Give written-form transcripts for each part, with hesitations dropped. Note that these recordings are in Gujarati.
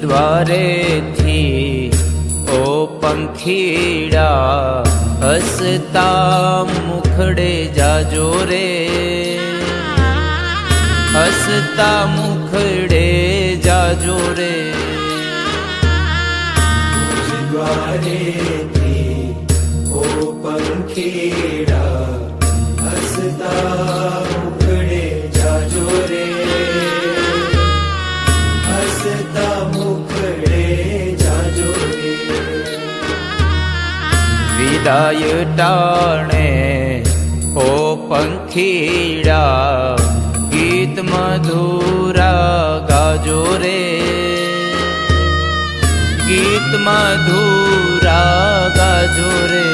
દ્વારેથી ઓ પંખીડા હસતા મુખડે જાજો રે, હસતા મુખડે જાજો રે. દ્વારેથી ઓ પંખીડા હસતા મુખડે જાજો રે, હસતા મુખડે જાજો રે. વિદાય ટાણે ઓ પંખીડા ગીત મધુરા ગાજો રે, ગીત મધુરા ગાજો રે.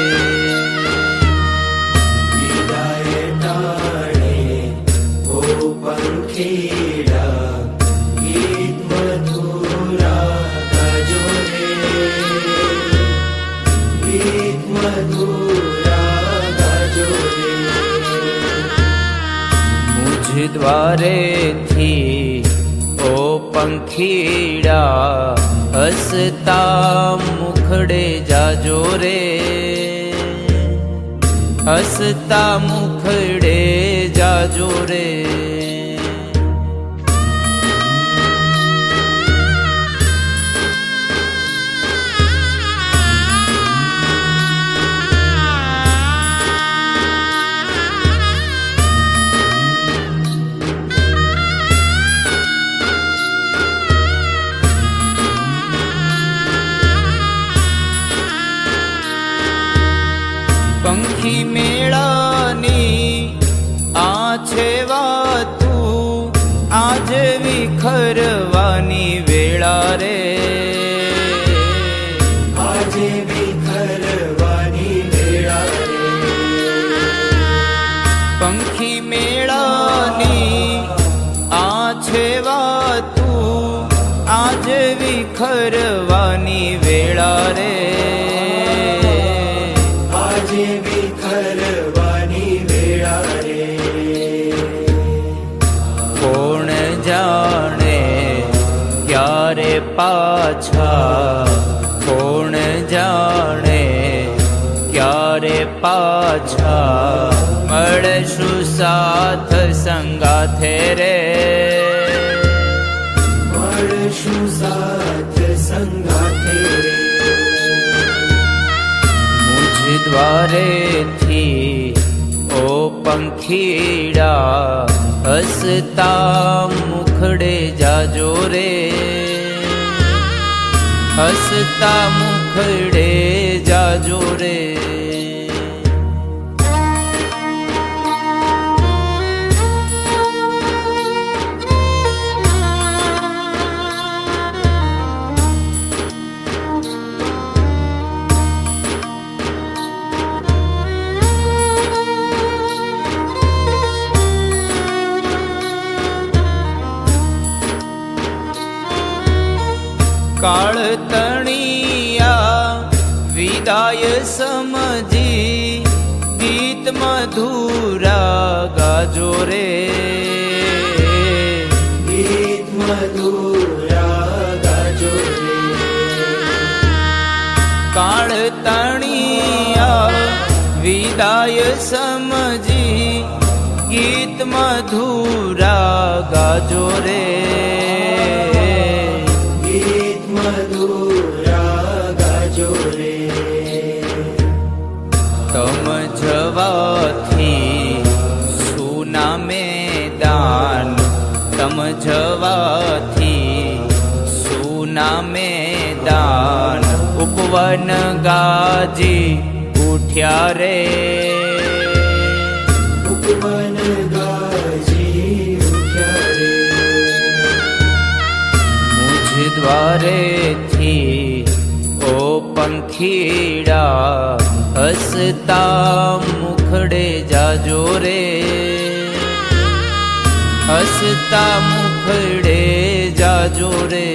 વિદાય ટાણે ઓ પંખીડા ગીત મધુરા ગાજો રે, ગીત મધુરા ગાજો રે. મુझ દ્વારેથી ઓ પંખીડા હસતા મુખડે જાજો રે, હસતા મુખડે જાજો રે. પંખી મેળાની આ છે વાતું, આજ વિખરવાની વેળા રે, આજે વિખરવાની વેળા રે. પંખી મેળાની આ છે વાતું, આજ વિખરવાની વેળા રે, આજે વિખરવાની વેળા રે. કોણ જાણે ક્યારે પાછા, કોણ જાણે ક્યારે પાછા મળશું સાથ સંગાથે રે, મળશું સાથ સંગાથે રે. દ્વારેથી ઓ પંખીડા હસતા મુખડે જાજો રે, હસતા મુખડે જાજો રે. કાળ તણિયા વિદાય સમજી ગીત મધુરા ગાજો રે, ગીત મધુરા ગાજો રે. કાળ તણિયા વિદાય સમજી ગીત મધુરા ગાજો રે, ગીત મધુરા ગાજો રે. તમ જવાથી સુના મેદાન, તમ જવાથી સુના મેદાન ઉપવન ગાજી ઉઠ્યા રે, ઉપવન ગાજી ઉઠ્યા રે. મુझ દ્વારેથી ઓ પંખીડા હસતા મુખડે જાજો રે, હસતા મુખડે જાજો રે.